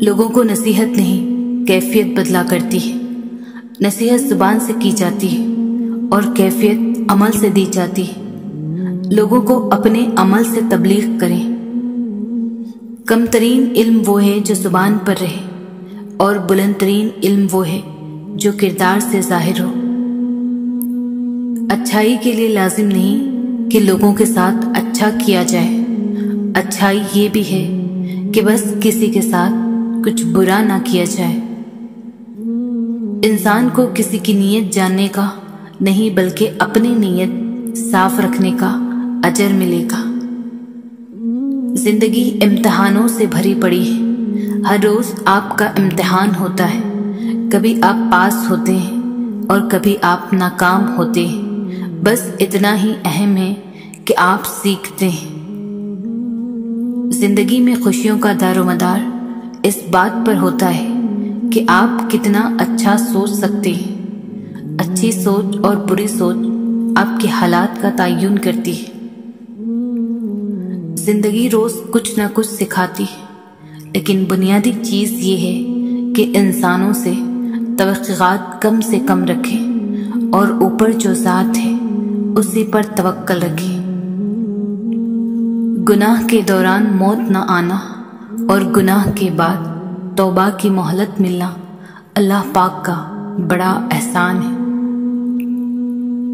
लोगों को नसीहत नहीं कैफियत बदला करती है। नसीहत जुबान से की जाती है और कैफियत अमल से दी जाती है। लोगों को अपने अमल से तबलीग करें। कम तरीन इल्म वो है जो जुबान पर रहे और बुलंद तरीन इल्म वो है जो किरदार से जाहिर हो। अच्छाई के लिए लाजिम नहीं कि लोगों के साथ अच्छा किया जाए। अच्छाई ये भी है कि बस किसी के साथ कुछ बुरा ना किया जाए। इंसान को किसी की नीयत जानने का नहीं बल्कि अपनी नीयत साफ रखने का अजर मिलेगा। जिंदगी इम्तिहानों से भरी पड़ी है। हर रोज आपका इम्तिहान होता है। कभी आप पास होते हैं और कभी आप नाकाम होते हैं। बस इतना ही अहम है कि आप सीखते हैं। जिंदगी में खुशियों का दारोमदार इस बात पर होता है कि आप कितना अच्छा सोच सकते हैं। अच्छी सोच और बुरी सोच आपके हालात का तयन करती है। जिंदगी रोज कुछ ना कुछ सिखाती है, लेकिन बुनियादी चीज ये है कि इंसानों से तवक्कुआत कम से कम रखें और ऊपर जो ज़ात है उसी पर तवक्कल रखें। गुनाह के दौरान मौत न आना और गुनाह के बाद तौबा की मोहलत मिलना अल्लाह पाक का बड़ा एहसान है।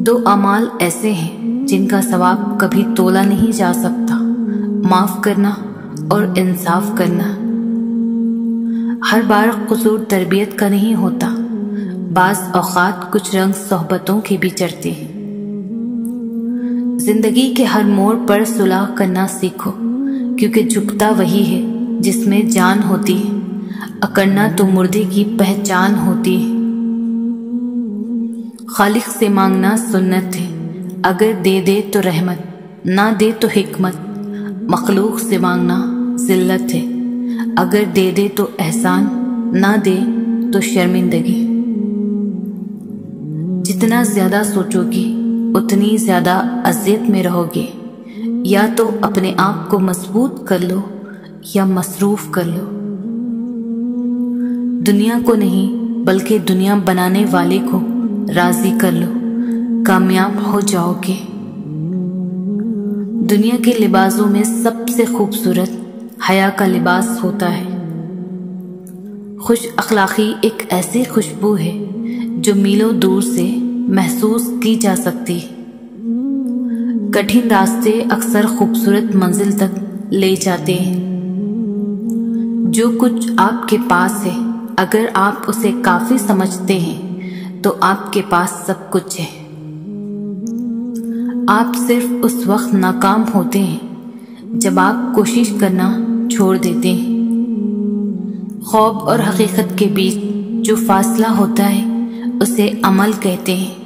दो अमाल ऐसे हैं जिनका सवाब कभी तोला नहीं जा सकता, माफ करना और इंसाफ करना। हर बार कसूर तरबियत का नहीं होता, बाज़ औक़ात कुछ रंग सोहबतों के भी चढ़ते हैं। जिंदगी के हर मोड़ पर सुलह करना सीखो, क्योंकि झुकता वही है जिसमें जान होती है। अकड़ना तो मुर्दे की पहचान होती है। खालिक से मांगना सुन्नत है, अगर दे दे तो रहमत, ना दे तो हिकमत। मखलूक से मांगना जिल्लत है, अगर दे दे तो एहसान, ना दे तो शर्मिंदगी। जितना ज्यादा सोचोगी उतनी ज्यादा अज़ियत में रहोगे। या तो अपने आप को मजबूत कर लो या मसरूफ कर लो। दुनिया को नहीं बल्कि दुनिया बनाने वाले को राजी कर लो, कामयाब हो जाओगे। दुनिया के लिबासों में सबसे खूबसूरत हया का लिबास होता है। खुश अखलाकी एक ऐसी खुशबू है जो मीलों दूर से महसूस की जा सकती है। कठिन रास्ते अक्सर खूबसूरत मंजिल तक ले जाते हैं। जो कुछ आपके पास है, अगर आप उसे काफी समझते हैं तो आपके पास सब कुछ है। आप सिर्फ उस वक्त नाकाम होते हैं जब आप कोशिश करना छोड़ देते हैं। ख्वाब और हकीकत के बीच जो फासला होता है उसे अमल कहते हैं।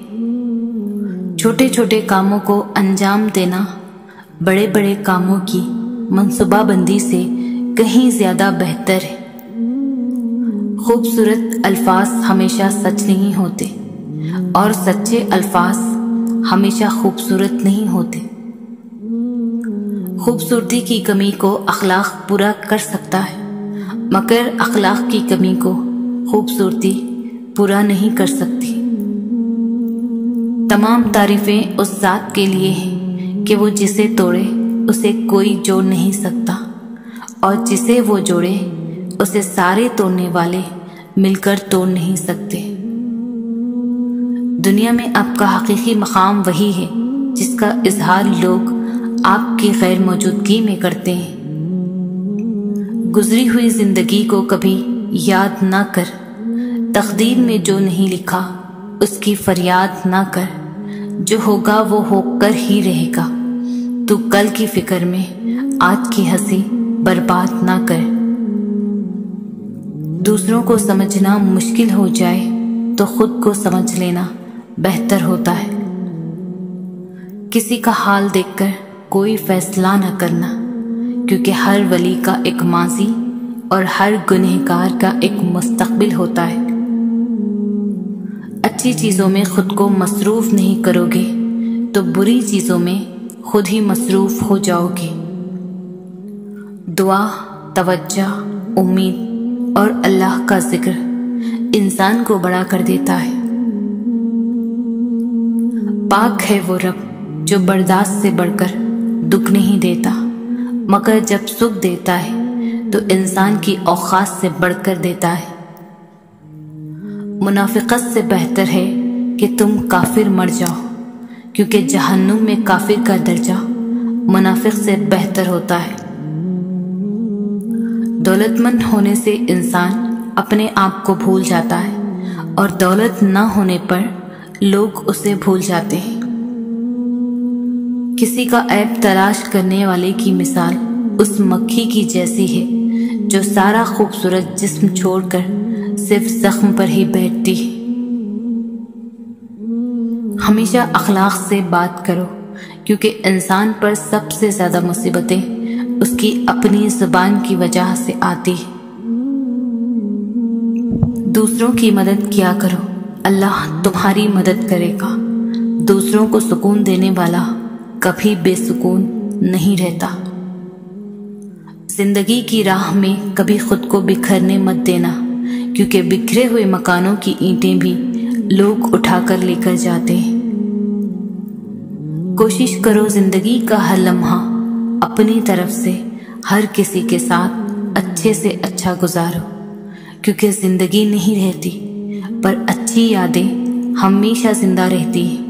छोटे छोटे कामों को अंजाम देना बड़े बड़े कामों की मंसूबाबंदी से कहीं ज्यादा बेहतर है। खूबसूरत अल्फाज हमेशा सच नहीं होते और सच्चे अल्फाज हमेशा खूबसूरत नहीं होते। खूबसूरती की कमी को अखलाक पूरा कर सकता है, मगर अखलाक की कमी को खूबसूरती पूरा नहीं कर सकती। तमाम तारीफें उस ज़ात के लिए हैं कि वो जिसे तोड़े उसे कोई जोड़ नहीं सकता, और जिसे वो जोड़े उसे सारे तोड़ने वाले मिलकर तोड़ नहीं सकते। दुनिया में आपका हकीकी मकाम वही है जिसका इजहार लोग आपकी गैर मौजूदगी में करते हैं। गुजरी हुई जिंदगी को कभी याद ना कर। तकदीर में जो नहीं लिखा उसकी फरियाद ना कर। जो होगा वो होकर ही रहेगा। तू कल की फिक्र में आज की हंसी बर्बाद ना कर। दूसरों को समझना मुश्किल हो जाए तो खुद को समझ लेना बेहतर होता है। किसी का हाल देखकर कोई फैसला न करना, क्योंकि हर वली का एक माजी और हर गुनहगार का एक मुस्तकबिल होता है। अच्छी चीज़ों में खुद को मसरूफ़ नहीं करोगे तो बुरी चीज़ों में खुद ही मसरूफ़ हो जाओगे। दुआ, तवज्जो, उम्मीद और अल्लाह का जिक्र इंसान को बड़ा कर देता है। पाक है वो रब जो बर्दाश्त से बढ़कर दुख नहीं देता, मगर जब सुख देता है तो इंसान की औकात से बढ़कर देता है। मुनाफिकत से बेहतर है कि तुम काफिर मर जाओ, क्योंकि जहन्नुम में काफिर का दर्जा मुनाफिक से बेहतर होता है। दौलतमंद होने से इंसान अपने आप को भूल जाता है और दौलत न होने पर लोग उसे भूल जाते हैं। किसी का ऐब तलाश करने वाले की मिसाल उस मक्खी की जैसी है जो सारा खूबसूरत जिस्म छोड़कर सिर्फ जख्म पर ही बैठती है। हमेशा अखलाक से बात करो, क्योंकि इंसान पर सबसे ज्यादा मुसीबतें उसकी अपनी जुबान की वजह से आती है। दूसरों की मदद किया करो, अल्लाह तुम्हारी मदद करेगा। दूसरों को सुकून देने वाला कभी बेसुकून नहीं रहता। जिंदगी की राह में कभी खुद को बिखरने मत देना, क्योंकि बिखरे हुए मकानों की ईंटें भी लोग उठाकर लेकर जाते हैं। कोशिश करो जिंदगी का हर लम्हा अपनी तरफ से हर किसी के साथ अच्छे से अच्छा गुजारो, क्योंकि जिंदगी नहीं रहती पर अच्छी यादें हमेशा जिंदा रहती हैं।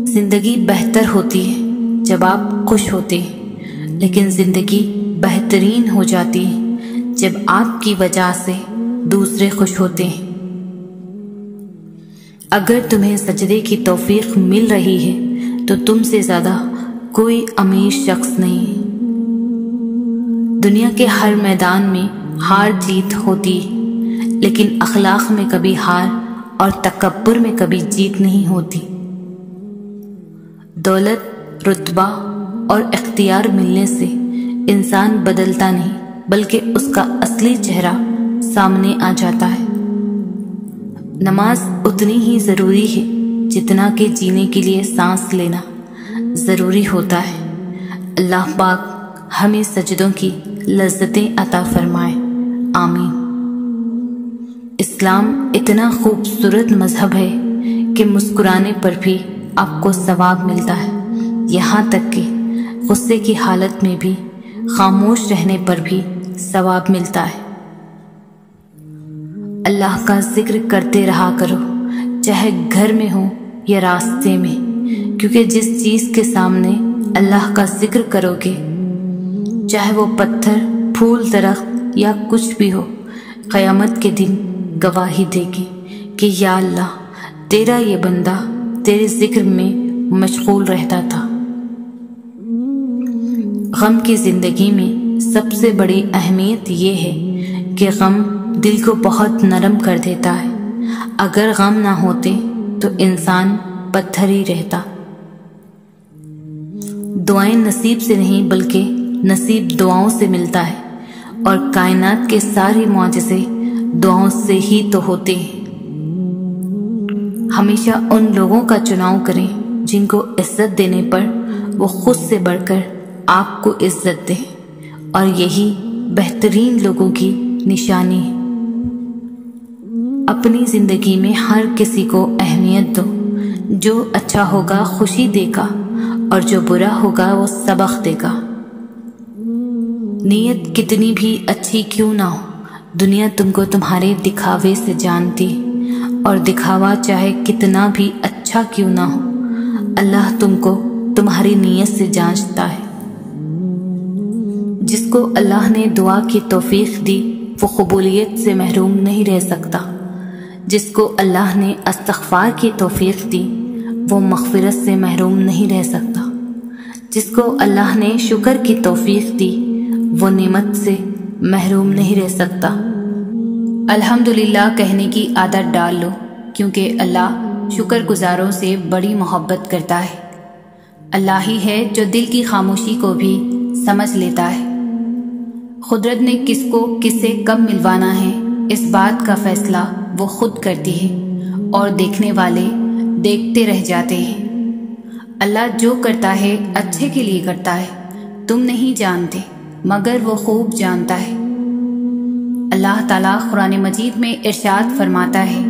जिंदगी बेहतर होती है जब आप खुश होते हैं, लेकिन जिंदगी बेहतरीन हो जाती है जब आपकी वजह से दूसरे खुश होते हैं। अगर तुम्हें सजदे की तौफीक मिल रही है तो तुमसे ज्यादा कोई अमीर शख्स नहीं है। दुनिया के हर मैदान में हार जीत होती है, लेकिन अखलाक में कभी हार और तकब्बुर में कभी जीत नहीं होती। दौलत, रुतबा और इख्तियार मिलने से इंसान बदलता नहीं, बल्कि उसका असली चेहरा सामने आ जाता है। नमाज उतनी ही ज़रूरी है जितना कि जीने के लिए सांस लेना ज़रूरी होता है। अल्लाह पाक हमें सजदों की लज्जतें अता फरमाए, आमीन। इस्लाम इतना खूबसूरत मजहब है कि मुस्कुराने पर भी आपको सवाब मिलता है, यहाँ तक कि गुस्से की हालत में भी खामोश रहने पर भी सवाब मिलता है। अल्लाह का जिक्र करते रहा करो, चाहे घर में हो या रास्ते में, क्योंकि जिस चीज़ के सामने अल्लाह का जिक्र करोगे, चाहे वो पत्थर, फूल, दरख्त या कुछ भी हो, क़यामत के दिन गवाही देगी कि या अल्लाह, तेरा ये बंदा तेरे जिक्र में मशगूल रहता था। गम की जिंदगी में सबसे बड़ी अहमियत ये है कि गम दिल को बहुत नरम कर देता है। अगर गम ना होते तो इंसान पत्थर ही रहता। दुआएं नसीब से नहीं बल्कि नसीब दुआओं से मिलता है, और कायनात के सारे मुआजिज़े दुआओं से ही तो होते हैं। हमेशा उन लोगों का चुनाव करें जिनको इज्जत देने पर वो खुद से बढ़कर आपको इज्जत दें, और यही बेहतरीन लोगों की निशानी है। अपनी जिंदगी में हर किसी को अहमियत दो। जो अच्छा होगा खुशी देगा, और जो बुरा होगा वो सबक देगा। नीयत कितनी भी अच्छी क्यों ना हो, दुनिया तुमको तुम्हारे दिखावे से जानती है, और दिखावा चाहे कितना भी अच्छा क्यों ना हो, अल्लाह तुमको तुम्हारी नीयत से जांचता है। जिसको अल्लाह ने दुआ की तौफीक दी वो कबूलियत से महरूम नहीं रह सकता। जिसको अल्लाह ने इस्तिग़फ़ार की तौफीक दी वो मग़फ़िरत से महरूम नहीं रह सकता। जिसको अल्लाह ने शुक्र की तौफीक दी वो नेमत से महरूम नहीं रह सकता। अल्हम्दुलिल्लाह कहने की आदत डाल लो, क्योंकि अल्लाह शुक्रगुजारों से बड़ी मोहब्बत करता है। अल्लाह ही है जो दिल की खामोशी को भी समझ लेता है। खुदरत ने किसको किससे कब मिलवाना है, इस बात का फैसला वो खुद करती है, और देखने वाले देखते रह जाते हैं। अल्लाह जो करता है अच्छे के लिए करता है, तुम नहीं जानते मगर वो खूब जानता है। अल्लाह ताला कुरान मजीद में इरशाद फरमाता है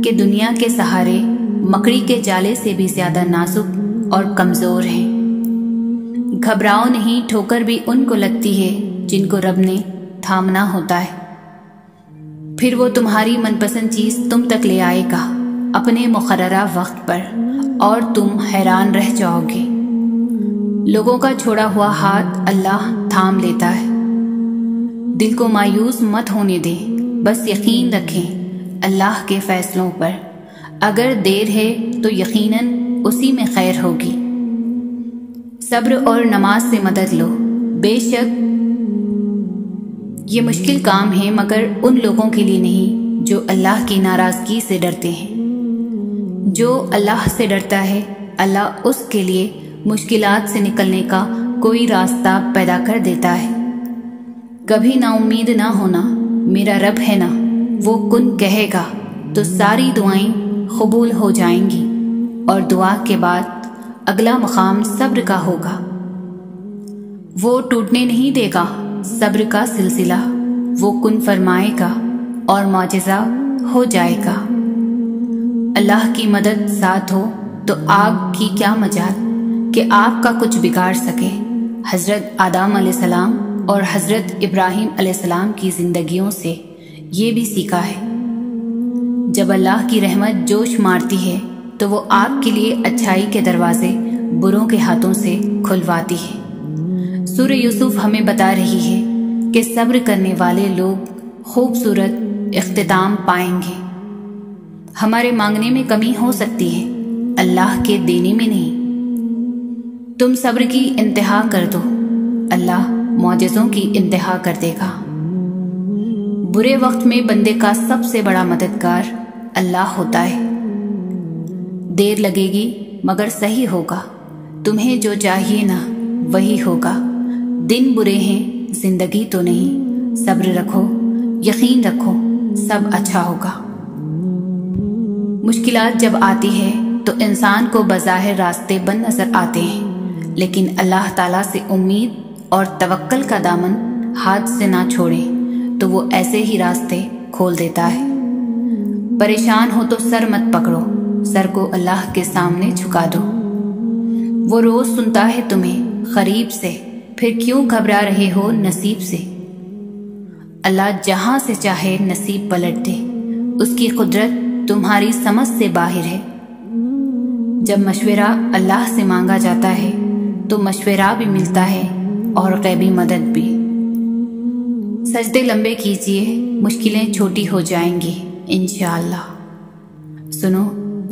कि दुनिया के सहारे मकड़ी के जाले से भी ज्यादा नाजुक और कमजोर हैं। घबराओ नहीं, ठोकर भी उनको लगती है जिनको रब ने थामना होता है। फिर वो तुम्हारी मनपसंद चीज तुम तक ले आएगा अपने मुकर्ररा वक्त पर और तुम हैरान रह जाओगे। लोगों का छोड़ा हुआ हाथ अल्लाह थाम लेता है। दिल को मायूस मत होने दे, बस यकीन रखें अल्लाह के फैसलों पर। अगर देर है तो यकीनन उसी में खैर होगी। सब्र और नमाज से मदद लो। बेशक ये मुश्किल काम है मगर उन लोगों के लिए नहीं जो अल्लाह की नाराजगी से डरते हैं। जो अल्लाह से डरता है अल्लाह उसके लिए मुश्किलात से निकलने का कोई रास्ता पैदा कर देता है। कभी ना उम्मीद ना होना, मेरा रब है ना, वो कुन कहेगा तो सारी दुआएं कबूल हो जाएंगी। और दुआ के बाद अगला मकाम सब्र का होगा। वो टूटने नहीं देगा सब्र का सिलसिला, वो कुन फरमाएगा और मौजज़ा हो जाएगा। अल्लाह की मदद साथ हो तो आग की क्या मजाल कि आपका कुछ बिगाड़ सके। हजरत आदम अलैहिस्सलाम और हजरत इब्राहिम अलैहिस्सलाम की जिंदगियों से ये भी सीखा है। जब अल्लाह की रहमत जोश मारती है तो वो आपके लिए अच्छाई के दरवाजे बुरों के हाथों से खुलवाती है। सूरह यूसुफ हमें बता रही है कि सब्र करने वाले लोग खूबसूरत इख्तिताम पाएंगे। हमारे मांगने में कमी हो सकती है, अल्लाह के देने में नहीं। तुम सब्र की इंतहा कर दो, अल्लाह मौजज़ों की इंतहा कर देगा। बुरे वक्त में बंदे का सबसे बड़ा मददगार अल्लाह होता है। देर लगेगी मगर सही होगा। तुम्हें जो चाहिए ना वही होगा। दिन बुरे हैं, जिंदगी तो नहीं। सब्र रखो, यकीन रखो, सब अच्छा होगा। मुश्किलात जब आती है तो इंसान को बज़ाहिर रास्ते बंद नजर आते हैं, लेकिन अल्लाह ताला से उम्मीद और तवक्कल का दामन हाथ से ना छोड़े तो वो ऐसे ही रास्ते खोल देता है। परेशान हो तो सर मत पकड़ो, सर को अल्लाह के सामने झुका दो। वो रोज सुनता है तुम्हें करीब से, फिर क्यों घबरा रहे हो नसीब से। अल्लाह जहां से चाहे नसीब पलट दे, उसकी कुदरत तुम्हारी समझ से बाहर है। जब मशवरा अल्लाह से मांगा जाता है तो मशवरा भी मिलता है और गैबी मदद भी। सजदे लंबे कीजिए, मुश्किलें छोटी हो जाएंगी इंशाअल्लाह। सुनो,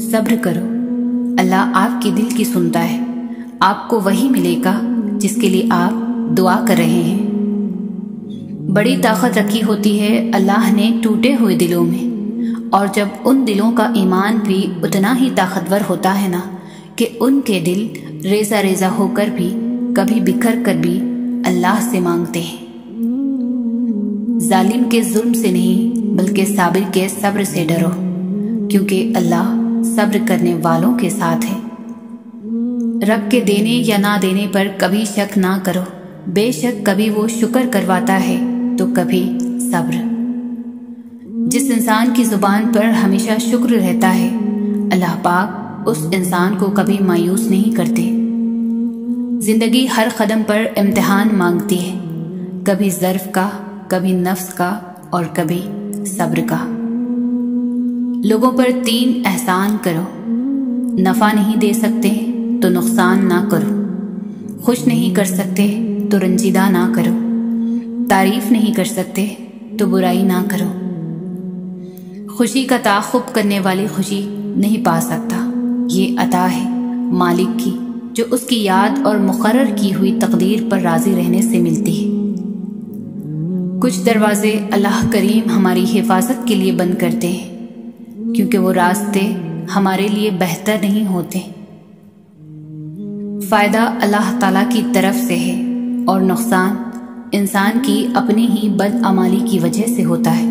सब्र करो, अल्लाह आपकी दिल की सुनता है। आपको वही मिलेगा जिसके लिए आप दुआ कर रहे हैं। बड़ी ताकत रखी होती है अल्लाह ने टूटे हुए दिलों में, और जब उन दिलों का ईमान भी उतना ही ताकतवर होता है ना कि उनके दिल रेजा रेजा होकर भी कभी बिखर कर भी अल्लाह से मांगते हैं। जालिम के जुल्म से नहीं बल्कि साबिर के सब्र से डरो, क्योंकि अल्लाह सब्र करने वालों के साथ है। रब के देने या ना देने पर कभी शक ना करो। बेशक कभी वो शुक्र करवाता है तो कभी सब्र। जिस इंसान की जुबान पर हमेशा शुक्र रहता है, अल्लाह पाक उस इंसान को कभी मायूस नहीं करते। जिंदगी हर कदम पर इम्तिहान मांगती है, कभी ज़र्फ का, कभी नफ्स का और कभी सब्र का। लोगों पर 3 एहसान करो। नफ़ा नहीं दे सकते तो नुकसान ना करो। खुश नहीं कर सकते तो रंजीदा ना करो। तारीफ नहीं कर सकते तो बुराई ना करो। खुशी का ताक़ुब करने वाली खुशी नहीं पा सकता। ये अता है मालिक की, जो उसकी याद और मुकर्रर की हुई तकदीर पर राजी रहने से मिलती है। कुछ दरवाजे अल्लाह करीम हमारी हिफाजत के लिए बंद करते हैं, क्योंकि वो रास्ते हमारे लिए बेहतर नहीं होते। फ़ायदा अल्लाह ताला की तरफ से है और नुकसान इंसान की अपनी ही बदअमाली की वजह से होता है।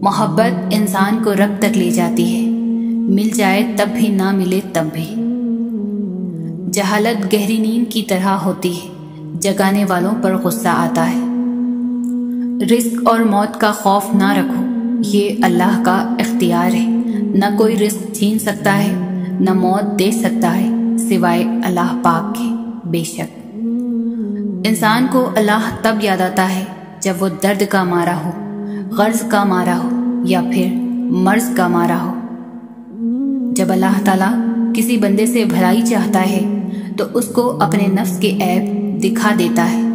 मोहब्बत इंसान को रब तक ले जाती है, मिल जाए तब भी, ना मिले तब भी। जहालत गहरी नींद की तरह होती है, जगाने वालों पर गुस्सा आता है। रिस्क और मौत का खौफ ना रखो, ये अल्लाह का इख्तियार है। न कोई रिस्क छीन सकता है, न मौत दे सकता है, सिवाय अल्लाह पाक के। बेशक इंसान को अल्लाह तब याद आता है जब वो दर्द का मारा हो, गर्ज का मारा हो या फिर मर्ज का मारा हो। जब अल्लाह ताला किसी बंदे से भलाई चाहता है तो उसको अपने नफ्स के ऐब दिखा देता है।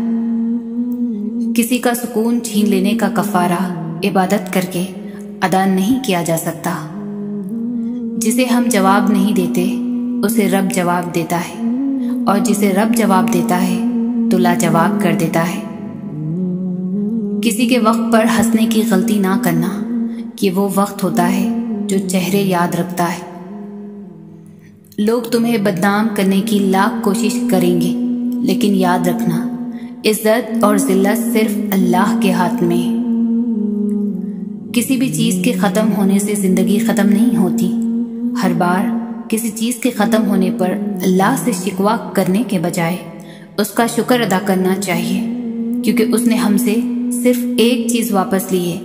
किसी का सुकून छीन लेने का कफारा इबादत करके अदा नहीं किया जा सकता। जिसे हम जवाब नहीं देते उसे रब जवाब देता है, और जिसे रब जवाब देता है तो लाजवाब कर देता है। किसी के वक्त पर हंसने की गलती ना करना, कि वो वक्त होता है जो चेहरे याद रखता है। लोग तुम्हें बदनाम करने की लाख कोशिश करेंगे, लेकिन याद रखना इज्जत और जिल्लत सिर्फ अल्लाह के हाथ में है। किसी भी चीज के खत्म होने से जिंदगी खत्म नहीं होती। हर बार किसी चीज के खत्म होने पर अल्लाह से शिकवा करने के बजाय उसका शुक्र अदा करना चाहिए, क्योंकि उसने हमसे सिर्फ एक चीज वापस ली है,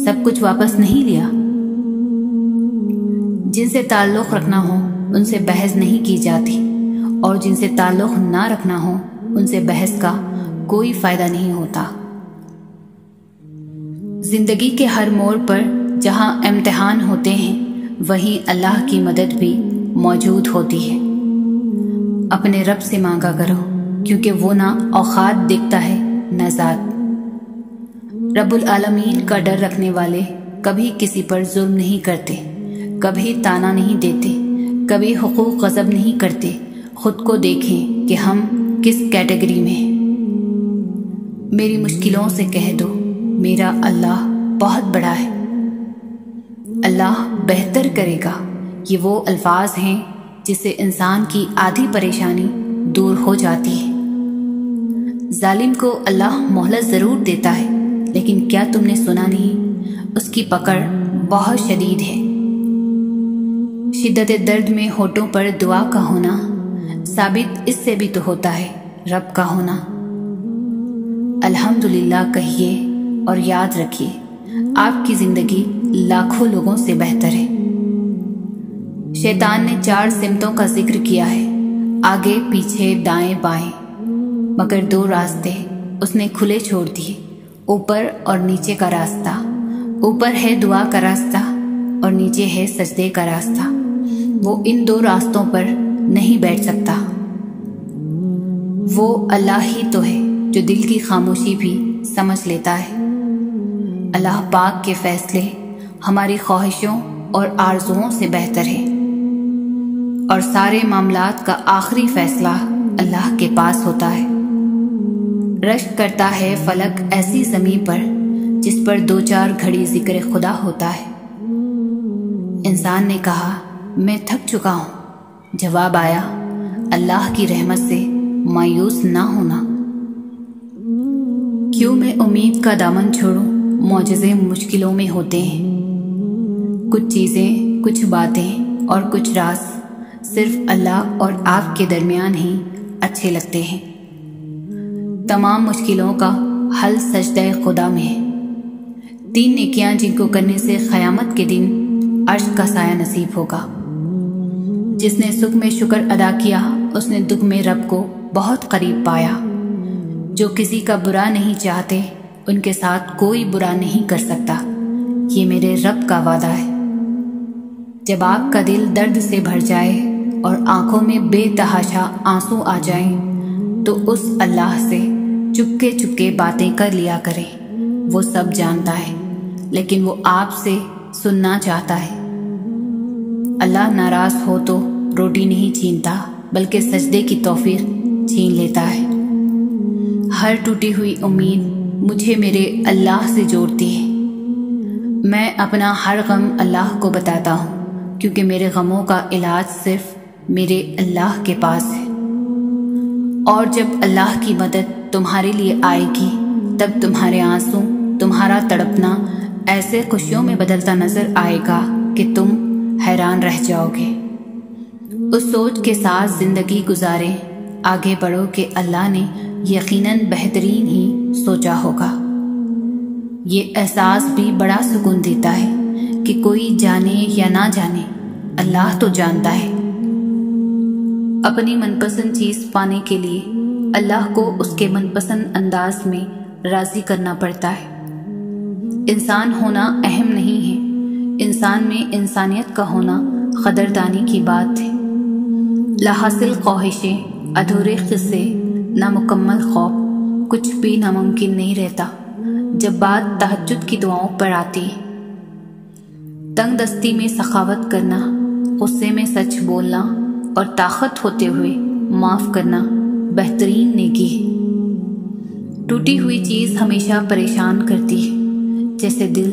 सब कुछ वापस नहीं लिया। जिनसे ताल्लुक रखना हो उनसे बहस नहीं की जाती, और जिनसे ताल्लुक ना रखना हो उनसे बहस का कोई फायदा नहीं होता। जिंदगी के हर मोड़ पर जहां इम्तिहान होते हैं, वहीं अल्लाह की मदद भी मौजूद होती है। अपने रब से मांगा करो, क्योंकि वो ना औकात देखता है न ज़ात। रब्बुल आलमीन का डर रखने वाले कभी किसी पर जुल्म नहीं करते, कभी ताना नहीं देते, कभी हुकूक गज़ब नहीं करते। खुद को देखें कि हम किस कैटेगरी में हैं। मेरी मुश्किलों से कह दो, मेरा अल्लाह बहुत बड़ा है। अल्लाह बेहतर करेगा, ये वो अल्फाज हैं जिससे इंसान की आधी परेशानी दूर हो जाती है। जालिम को अल्लाह मोहलत ज़रूर देता है, लेकिन क्या तुमने सुना नहीं, उसकी पकड़ बहुत शदीद है। शिद्दत दर्द में होठों पर दुआ का होना साबित इससे भी तो होता है रब का होना। अल्हम्दुलिल्लाह कहिए और याद रखिए, आपकी जिंदगी लाखों लोगों से बेहतर है। शैतान ने 4 सिमतों का जिक्र किया है, आगे पीछे दाएं बाएं, मगर 2 रास्ते उसने खुले छोड़ दिए, ऊपर और नीचे का रास्ता। ऊपर है दुआ का रास्ता और नीचे है सजदे का रास्ता। वो इन 2 रास्तों पर नहीं बैठ सकता। वो अल्लाह ही तो है जो दिल की खामोशी भी समझ लेता है। अल्लाह पाक के फैसले हमारी ख्वाहिशों और आरजुओं से बेहतर है, और सारे मामलात का आखिरी फैसला अल्लाह के पास होता है। रश्क करता है फलक ऐसी ज़मीं पर जिस पर 2-4 घड़ी जिक्र खुदा होता है। इंसान ने कहा, मैं थक चुका हूँ। जवाब आया, अल्लाह की रहमत से मायूस ना होना। क्यों मैं उम्मीद का दामन छोड़ूं, मौजज़े मुश्किलों में होते हैं। कुछ चीज़ें, कुछ बातें और कुछ राज सिर्फ अल्लाह और आपके दरमियान ही अच्छे लगते हैं। तमाम मुश्किलों का हल सजदे खुदा में है। 3 नेकियां जिनको करने से क़यामत के दिन अर्श का साया नसीब होगा। जिसने सुख में शुक्र अदा किया, उसने दुख में रब को बहुत करीब पाया। जो किसी का बुरा नहीं चाहते, उनके साथ कोई बुरा नहीं कर सकता। ये मेरे रब का वादा है। जब आपका दिल दर्द से भर जाए और आंखों में बेतहाशा आंसू आ जाएं, तो उस अल्लाह से चुपके चुपके बातें कर लिया करें। वो सब जानता है, लेकिन वो आपसे सुनना चाहता है। अल्लाह नाराज हो तो रोटी नहीं छीनता, बल्कि सजदे की तौफीक छीन लेता है। हर टूटी हुई उम्मीद मुझे मेरे अल्लाह से जोड़ती है। मैं अपना हर गम अल्लाह को बताता हूँ, क्योंकि मेरे गमों का इलाज सिर्फ मेरे अल्लाह के पास है। और जब अल्लाह की मदद तुम्हारे लिए आएगी, तब तुम्हारे आंसू, तुम्हारा तड़पना ऐसे खुशियों में बदलता नजर आएगा कि तुम हैरान रह जाओगे। उस सोच के साथ जिंदगी गुजारें, आगे बढ़ो कि अल्लाह ने यकीनन बेहतरीन ही सोचा होगा। ये एहसास भी बड़ा सुकून देता है कि कोई जाने या ना जाने, अल्लाह तो जानता है। अपनी मनपसंद चीज पाने के लिए अल्लाह को उसके मनपसंद अंदाज में राजी करना पड़ता है। इंसान होना अहम नहीं है, इंसान में इंसानियत का होना कदरदानी की बात है। लाहासिल ख्वाहिशें, अधूरे किस्से, नामुकम्मल खौफ, कुछ भी नामुमकिन नहीं रहता जब बात तहज्जुद की दुआओं पर आती है। तंग दस्ती में सखावत करना, गुस्से में सच बोलना और ताकत होते हुए माफ करना बेहतरीन नेकी है। टूटी हुई चीज हमेशा परेशान करती है, जैसे दिल,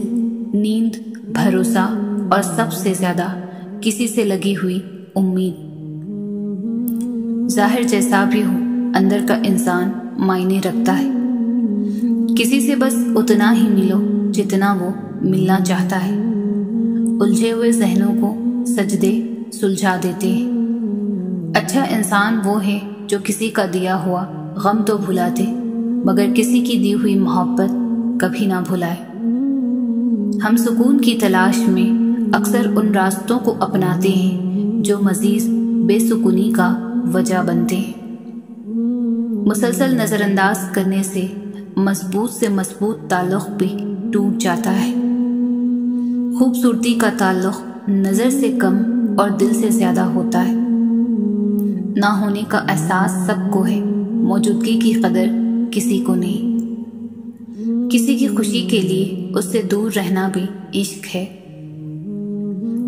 नींद, भरोसा और सबसे ज्यादा किसी से लगी हुई उम्मीद। जाहिर जैसा भी हो, अंदर का इंसान मायने रखता है। किसी से बस उतना ही मिलो जितना वो मिलना चाहता है। उलझे हुए जहनों को सजदे सुलझा देते हैं। अच्छा इंसान वो है जो किसी का दिया हुआ गम तो भुला दे, मगर किसी की दी हुई मोहब्बत कभी ना भुलाए। हम सुकून की तलाश में अक्सर उन रास्तों को अपनाते हैं जो मजीद बेसुकूनी का वजह बनते हैं। मुसलसल नजरअंदाज करने से मजबूत से मजबूत ताल्लुक भी टूट जाता है। खूबसूरती का ताल्लुक नजर से कम और दिल से ज्यादा होता है। ना होने का एहसास सबको है, मौजूदगी की कदर किसी को नहीं। किसी की खुशी के लिए उससे दूर रहना भी इश्क है।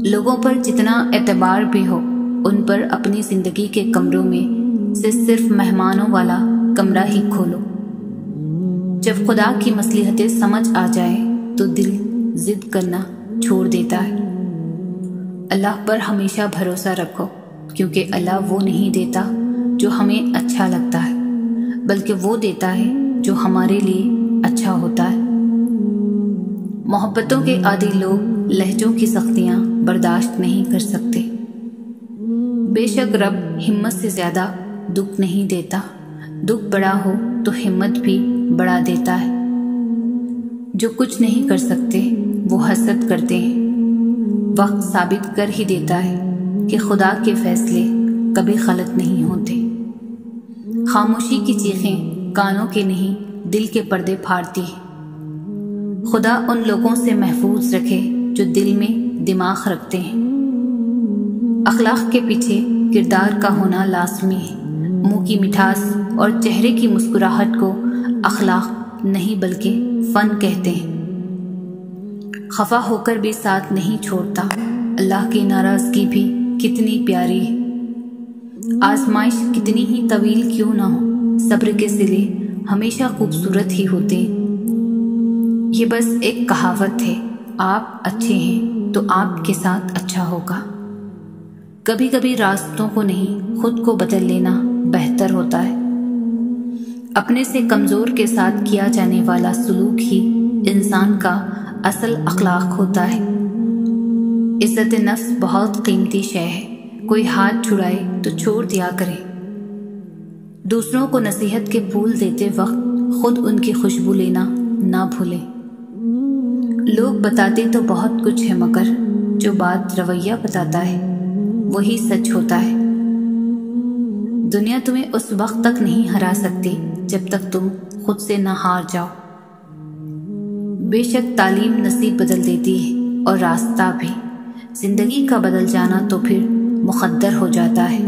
लोगों पर जितना एतबार भी हो, उन पर अपनी जिंदगी के कमरों में से सिर्फ मेहमानों वाला कमरा ही खोलो। जब खुदा की मसलिहतें समझ आ जाए तो दिल जिद करना छोड़ देता है। अल्लाह पर हमेशा भरोसा रखो, क्योंकि अल्लाह वो नहीं देता जो हमें अच्छा लगता है, बल्कि वो देता है जो हमारे लिए अच्छा होता है। मोहब्बतों के आदी लोग लहजों की सख्तियां बर्दाश्त नहीं कर सकते। बेशक रब हिम्मत से ज्यादा दुख नहीं देता, दुख बड़ा हो तो हिम्मत भी बढ़ा देता है। जो कुछ नहीं कर सकते वो हसद करते हैं। वक्त साबित कर ही देता है कि खुदा के फैसले कभी गलत नहीं होते। खामोशी की चीखें कानों के नहीं दिल के पर्दे फाड़ती है। खुदा उन लोगों से महफूज रखे जो दिल में दिमाग रखते हैं। अखलाक के पीछे किरदार का होना लाजमी है। मुंह की मिठास और चेहरे की मुस्कुराहट को अखलाक नहीं बल्कि फन कहते हैं। खफा होकर भी साथ नहीं छोड़ता। अल्लाह की नाराजगी भी कितनी प्यारी है। आजमाइश कितनी ही तवील क्यों ना हो, सब्र के सिले हमेशा खूबसूरत ही होते। ये बस एक कहावत है, आप अच्छे हैं तो आपके साथ अच्छा होगा। कभी कभी रास्तों को नहीं खुद को बदल लेना बेहतर होता है। अपने से कमजोर के साथ किया जाने वाला सुलूक ही इंसान का असल अखलाक होता है। इज्जत नफ्स बहुत कीमती शय है। कोई हाथ छुड़ाए तो छोड़ दिया करे। दूसरों को नसीहत के फूल देते वक्त खुद उनकी खुशबू लेना ना भूलें। लोग बताते तो बहुत कुछ है, मगर जो बात रवैया बताता है वही सच होता है। दुनिया तुम्हें उस वक्त तक नहीं हरा सकती जब तक तुम खुद से न हार जाओ। बेशक तालीम नसीब बदल देती है और रास्ता भी। जिंदगी का बदल जाना तो फिर मुक़द्दर हो जाता है।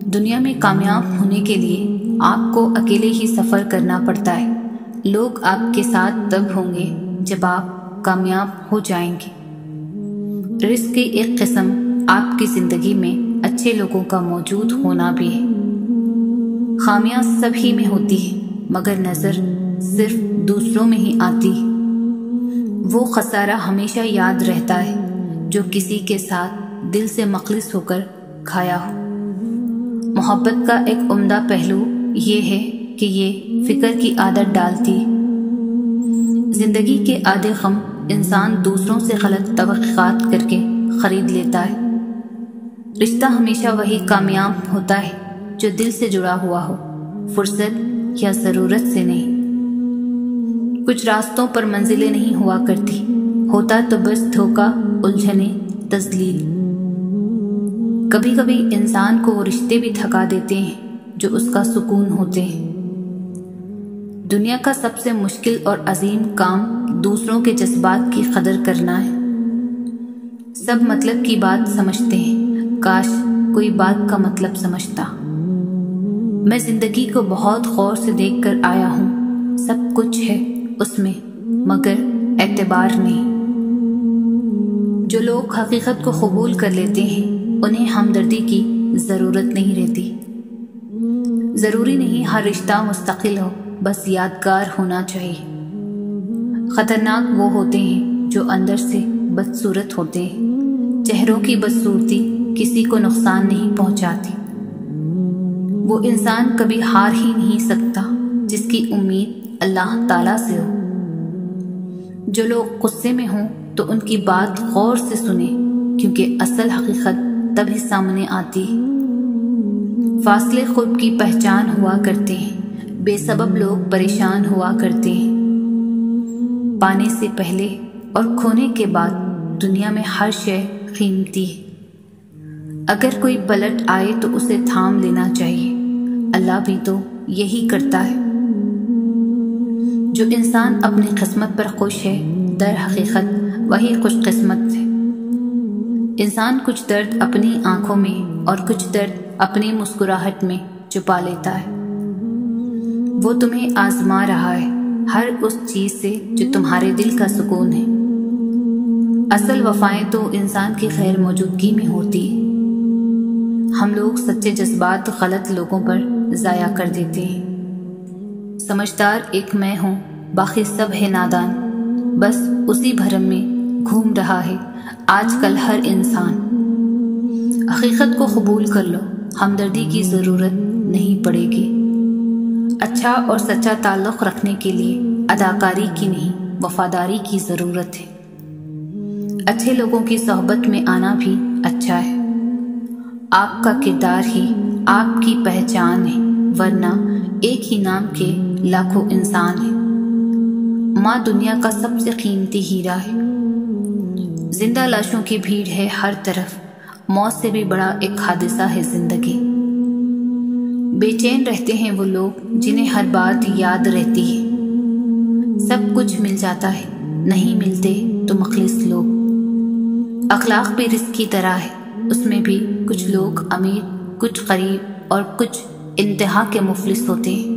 दुनिया में कामयाब होने के लिए आपको अकेले ही सफ़र करना पड़ता है। लोग आपके साथ तब होंगे जब आप कामयाब हो जाएंगे। रिस्क की एक किस्म आपकी जिंदगी में अच्छे लोगों का मौजूद होना भी है। खामियां सभी में होती है, मगर नजर सिर्फ दूसरों में ही आती है। वो खसारा हमेशा याद रहता है जो किसी के साथ दिल से मखलिस होकर खाया हो। मोहब्बत का एक उम्दा पहलू ये है कि ये फिक्र की आदत डालती। जिंदगी के आधे गम इंसान दूसरों से गलत तवक्कुआत करके खरीद लेता है। रिश्ता हमेशा वही कामयाब होता है जो दिल से जुड़ा हुआ हो, फुर्सत या ज़रूरत से नहीं। कुछ रास्तों पर मंजिलें नहीं हुआ करती, होता तो बस धोखा, उलझने, तस्लील। कभी कभी इंसान को वो रिश्ते भी थका देते हैं जो उसका सुकून होते हैं। दुनिया का सबसे मुश्किल और अजीम काम दूसरों के जज्बात की कदर करना है। सब मतलब की बात समझते हैं, काश कोई बात का मतलब समझता। मैं जिंदगी को बहुत गौर से देख कर आया हूँ, सब कुछ है उसमें मगर एतबार नहीं। जो लोग हकीकत को कबूल कर लेते हैं उन्हें हमदर्दी की ज़रूरत नहीं रहती। ज़रूरी नहीं हर रिश्ता मुस्तकिल हो, बस यादगार होना चाहिए। ख़तरनाक वो होते हैं जो अंदर से बदसूरत होते हैं। चेहरों की बदसूरती किसी को नुकसान नहीं पहुंचाती। वो इंसान कभी हार ही नहीं सकता जिसकी उम्मीद अल्लाह ताला से हो। जो लोग गुस्से में हों तो उनकी बात गौर से सुने, क्योंकि असल हकीकत तभी सामने आती है। फासले खुद की पहचान हुआ करते हैं, बेसबब लोग परेशान हुआ करते हैं। पाने से पहले और खोने के बाद दुनिया में हर शय कीमती है। अगर कोई पलट आए तो उसे थाम लेना चाहिए, अल्लाह भी तो यही करता है। जो इंसान अपनी किस्मत पर खुश है, दर हकीकत वही खुशकिस्मत है। इंसान कुछ दर्द अपनी आंखों में और कुछ दर्द अपनी मुस्कुराहट में छुपा लेता है। वो तुम्हें आजमा रहा है हर उस चीज से जो तुम्हारे दिल का सुकून है। असल वफाएं तो इंसान की खैर मौजूदगी में होती है। हम लोग सच्चे जज्बात गलत लोगों पर ज़ाया कर देते हैं। समझदार एक मैं हूँ, बाकी सब है नादान, बस उसी भरम में घूम रहा है आजकल हर इंसान। हकीकत को कबूल कर लो, हमदर्दी की ज़रूरत नहीं पड़ेगी। अच्छा और सच्चा ताल्लुक़ रखने के लिए अदाकारी की नहीं, वफादारी की ज़रूरत है। अच्छे लोगों की सोहबत में आना भी अच्छा है। आपका किरदार ही आपकी पहचान है, वरना एक ही नाम के लाखों इंसान हैं। माँ दुनिया का सबसे कीमती हीरा है। जिंदा लाशों की भीड़ है हर तरफ, मौत से भी बड़ा एक हादसा है जिंदगी। बेचैन रहते हैं वो लोग जिन्हें हर बात याद रहती है। सब कुछ मिल जाता है, नहीं मिलते तो मखलिस लोग। अखलाक भी रिस्क की तरह है, उसमें भी कुछ लोग अमीर, कुछ गरीब और कुछ इंतहा के मुफलिस होते हैं।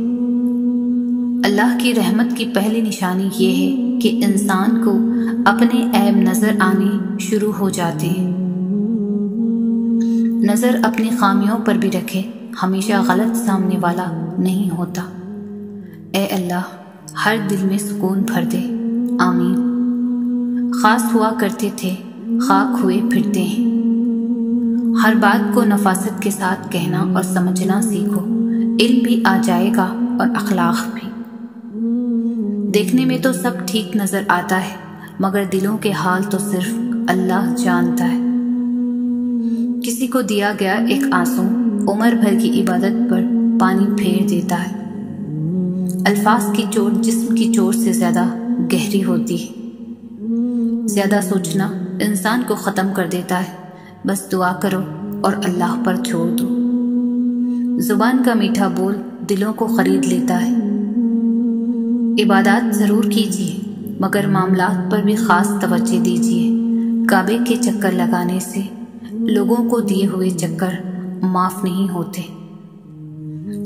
अल्लाह की रहमत की पहली निशानी ये है कि इंसान को अपने ऐब नजर आने शुरू हो जाते हैं। नजर अपनी खामियों पर भी रखे, हमेशा गलत सामने वाला नहीं होता। ए अल्लाह, हर दिल में सुकून भर दे, आमीन। खास हुआ करते थे, खाक हुए फिरते हैं। हर बात को नफासत के साथ कहना और समझना सीखो, इल्म भी आ जाएगा और अखलाक भी। देखने में तो सब ठीक नजर आता है, मगर दिलों के हाल तो सिर्फ अल्लाह जानता है। किसी को दिया गया एक आंसू उम्र भर की इबादत पर पानी फेर देता है। अल्फाज की चोट जिस्म की चोट से ज्यादा गहरी होती है। ज्यादा सोचना इंसान को ख़त्म कर देता है। बस दुआ करो और अल्लाह पर छोड़ दो। जुबान का मीठा बोल दिलों को खरीद लेता है। इबादत ज़रूर कीजिए, मगर मामलात पर भी ख़ास तवज्जो दीजिए। काबे के चक्कर लगाने से लोगों को दिए हुए चक्कर माफ़ नहीं होते।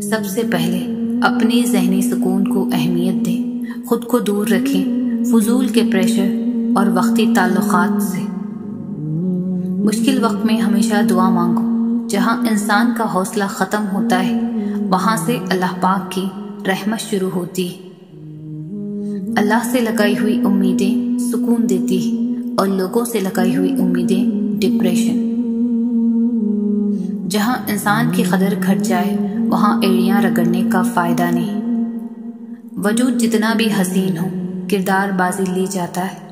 सबसे पहले अपने जहनी सुकून को अहमियत दें। खुद को दूर रखें फजूल के प्रेशर और वक्ती ताल्लुकात से। मुश्किल वक्त में हमेशा दुआ मांगो। जहाँ इंसान का हौसला ख़त्म होता है, वहाँ से अल्लाह पाक की रहमत शुरू होती है। अल्लाह से लगाई हुई उम्मीदें सुकून देती है और लोगों से लगाई हुई उम्मीदें डिप्रेशन। जहाँ इंसान की कदर घट जाए, वहाँ एड़ियाँ रगड़ने का फ़ायदा नहीं। वजूद जितना भी हसीन हो, किरदार बाजी ले जाता है।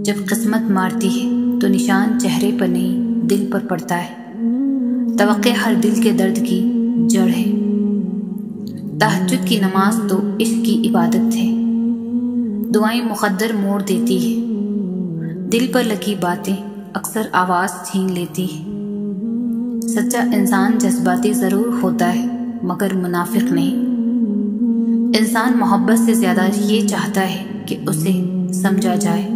जब किस्मत मारती है तो निशान चेहरे पर नहीं दिल पर पड़ता है। तवक्के हर दिल के दर्द की जड़ है। तहज्जुद की नमाज तो इश्क की इबादत है। दुआएं मुक़द्दर मोड़ देती है। दिल पर लगी बातें अक्सर आवाज़ छीन लेती है। सच्चा इंसान जज्बाती ज़रूर होता है मगर मुनाफिक नहीं। इंसान मोहब्बत से ज़्यादा ये चाहता है कि उसे समझा जाए।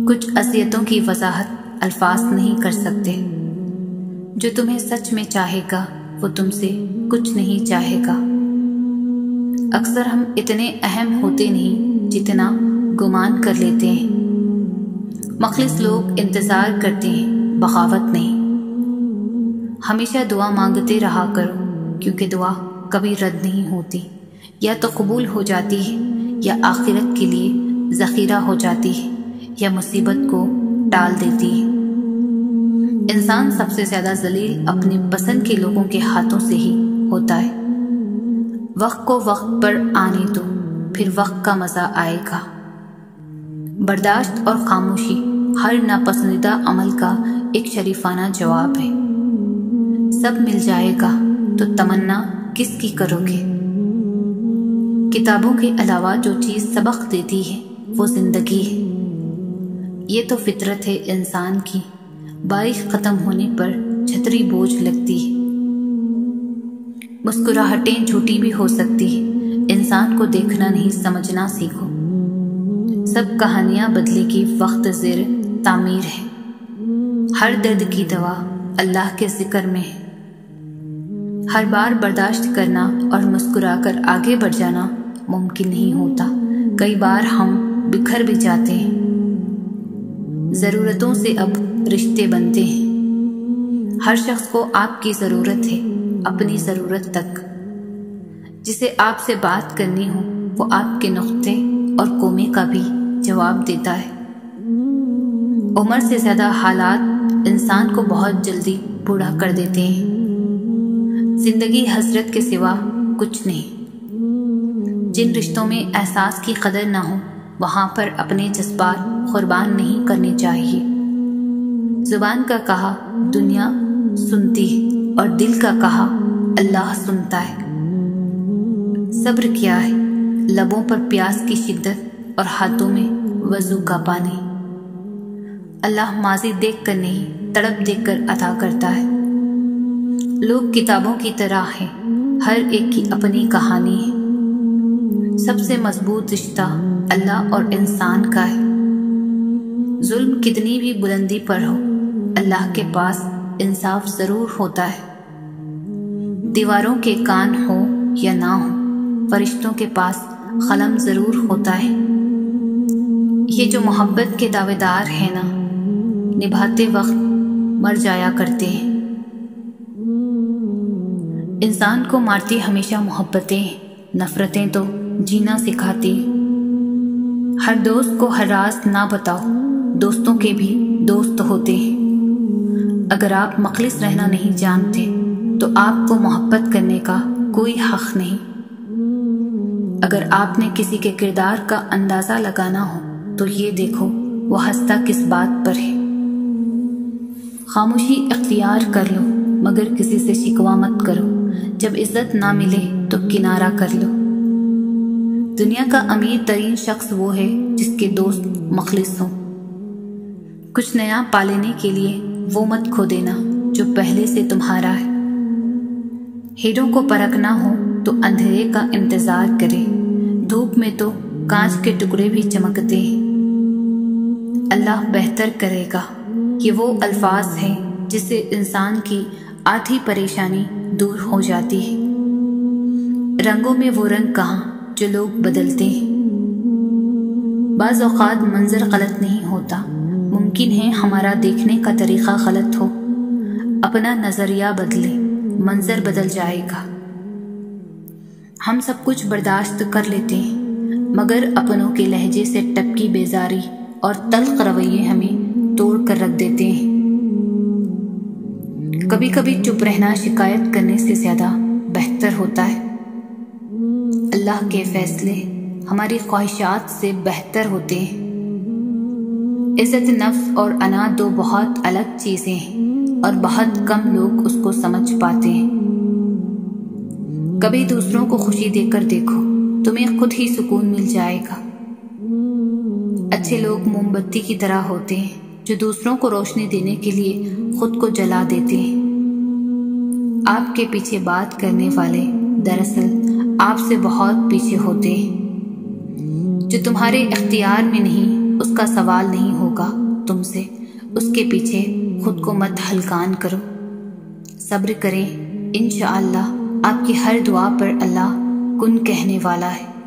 कुछ असियतों की वजाहत अल्फाज नहीं कर सकते। जो तुम्हें सच में चाहेगा वो तुमसे कुछ नहीं चाहेगा। अक्सर हम इतने अहम होते नहीं जितना गुमान कर लेते हैं। मखलिस लोग इंतज़ार करते हैं, बगावत नहीं। हमेशा दुआ मांगते रहा करो क्योंकि दुआ कभी रद्द नहीं होती। या तो कबूल हो जाती है या आखिरत के लिए ज़ख़ीरा हो जाती है या मुसीबत को टाल देती है। इंसान सबसे ज़्यादा जलील अपने पसंद के लोगों के हाथों से ही होता है। वक्त को वक्त पर आने दो, फिर वक्त का मज़ा आएगा। बर्दाश्त और खामोशी हर नापसंदीदा अमल का एक शरीफाना जवाब है। सब मिल जाएगा तो तमन्ना किसकी करोगे? किताबों के अलावा जो चीज़ सबक देती है वो ज़िंदगी है। ये तो फितरत है इंसान की। बारिश ख़त्म होने पर छतरी बोझ लगती है। मुस्कुराहटें झूठी भी हो सकती है। इंसान को देखना नहीं समझना सीखो। सब कहानियाँ बदलेगी, वक्त ज़ेर तामीर है। हर दर्द की दवा अल्लाह के जिक्र में है। हर बार बर्दाश्त करना और मुस्कुराकर आगे बढ़ जाना मुमकिन नहीं होता। कई बार हम बिखर भी जाते हैं। ज़रूरतों से अब रिश्ते बनते हैं। हर शख्स को आपकी ज़रूरत है, अपनी ज़रूरत तक। जिसे आपसे बात करनी हो वो आपके नुक्ते और कोमे का भी जवाब देता है। उम्र से ज़्यादा हालात इंसान को बहुत जल्दी बूढ़ा कर देते हैं। जिंदगी हसरत के सिवा कुछ नहीं। जिन रिश्तों में एहसास की कदर ना हो वहाँ पर अपने जज्बात कुर्बान नहीं करने चाहिए। जुबान का कहा दुनिया सुनती है और दिल का कहा अल्लाह सुनता है। सब्र क्या है? लबों पर प्यास की शिद्दत और हाथों में वजू का पानी। अल्लाह माजी देख कर नहीं तड़प देख कर अता करता है। लोग किताबों की तरह हैं, हर एक की अपनी कहानी है। सबसे मजबूत रिश्ता अल्लाह और इंसान का है। जुल्म कितनी भी बुलंदी पर हो अल्लाह के पास इंसाफ ज़रूर होता है। दीवारों के कान हो या ना हो फरिश्तों के पास कलम ज़रूर होता है। ये जो मोहब्बत के दावेदार हैं ना, निभाते वक्त मर जाया करते हैं। इंसान को मारती हमेशा मोहब्बतें, नफरतें तो जीना सिखाती। हर दोस्त को हर राज ना बताओ, दोस्तों के भी दोस्त होते हैं। अगर आप मखलिस रहना नहीं जानते तो आपको मोहब्बत करने का कोई हक नहीं। अगर आपने किसी के किरदार का अंदाज़ा लगाना हो तो ये देखो वो हंसता किस बात पर है। खामोशी इख्तियार कर लो मगर किसी से शिकवा मत करो। जब इज्जत ना मिले तो किनारा कर लो। दुनिया का अमीर तरीन शख्स वो है जिसके दोस्त मखलिस हों। कुछ नया पालेने के लिए वो मत खो देना जो पहले से तुम्हारा है। हीरों को परखना हो तो अंधेरे का इंतजार करे। धूप में तो कांच के टुकड़े भी चमकते हैं। अल्लाह बेहतर करेगा। ये वो अल्फाज हैं जिससे इंसान की आधी परेशानी दूर हो जाती है। रंगों में वो रंग कहाँ जो लोग बदलते हैं। बाज़ औक़ात मंजर गलत नहीं होता, मुमकिन है हमारा देखने का तरीक़ा गलत हो। अपना नज़रिया बदले, मंजर बदल जाएगा। हम सब कुछ बर्दाश्त कर लेते हैं मगर अपनों के लहजे से टपकी बेजारी और तल्ख़ रवैये हमें तोड़ कर रख देते हैं। कभी कभी चुप रहना शिकायत करने से ज़्यादा बेहतर होता है। अल्लाह के फैसले हमारी ख्वाहिशात से बेहतर होते हैं। इज्जत नफ्स और अना दो बहुत अलग चीजें हैं और बहुत कम लोग उसको समझ पाते हैं। कभी दूसरों को खुशी देकर देखो, तुम्हें खुद ही सुकून मिल जाएगा। अच्छे लोग मोमबत्ती की तरह होते हैं जो दूसरों को रोशनी देने के लिए खुद को जला देते हैं। आपके पीछे बात करने वाले दरअसल आपसे बहुत पीछे होते हैं। जो तुम्हारे इख्तियार में नहीं उसका सवाल नहीं होगा तुमसे, उसके पीछे खुद को मत हलकान करो। सब्र करें, इंशाअल्लाह आपकी हर दुआ पर अल्लाह कुन कहने वाला है।